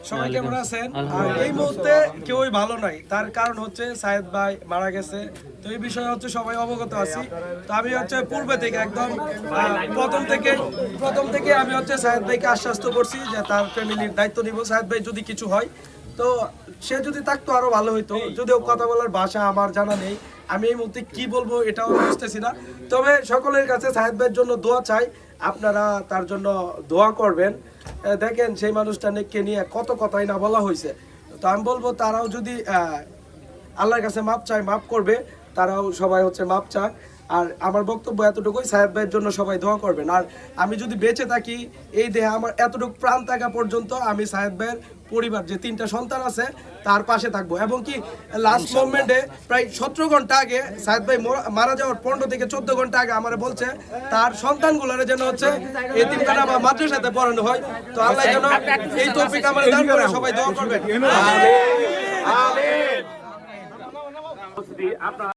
সবাই কেমন আছেন? এই মুহূর্তে কেউই ভালো নাই, তার কারণ হচ্ছে সায়েদ ভাই মারা গেছে। তো এই বিষয়ে হচ্ছে সবাই অবগত আছি। তো আমি হচ্ছে পূর্বে থেকে একদম প্রথম থেকে আমি হচ্ছে সায়েদ ভাইকে আশ্বস্ত করছি যে তার ফ্যামিলির দায়িত্ব নিব। সায়েদ ভাই যদি কিছু হয় তো সে যদি থাকতো আরো ভালো হইতো, যদিও কথা বলার ভাষা আমার জানা নেই, আমি এই মুহূর্তে কি বলবো এটাও বুঝতেছি না। তবে সকলের কাছে সায়েদ ভাইয়ের জন্য দোয়া চাই, আপনারা তার জন্য দোয়া করবেন। দেখেন সেই মানুষটাকে নিয়ে কত কথাই না বলা হয়েছে। তো আমি বলবো তারাও যদি আল্লাহর কাছে মাপ চায়, মাপ করবে। তারাও সবাই হচ্ছে মাপ চাক। আর আমার বক্তব্য এতটুকুই, সায়েদ ভাইয়ের জন্য সবাই দোয়া করবেন। আর আমি যদি বেঁচে থাকি, এই দেহে আমার এতটুকু প্রাণ থাকা পর্যন্ত আমি সায়েদ ভাইয়ের পরিবার যে 3টা সন্তান আছে তার পাশে থাকবো। এবং কি লাস্ট মোমেন্টে প্রায় 17 ঘন্টা আগে সায়েদ ভাই মারা যাওয়ার 15 থেকে 14 ঘন্টা আগে আমার বলছে তার সন্তানগুলোর যেন হচ্ছে এই 3টা আমার মাদ্রাসাতে পড়ানো হয়। তো আল্লাহ যেন এই তৌফিক আমার দান করে, সবাই দোয়া করবেন। আমিন।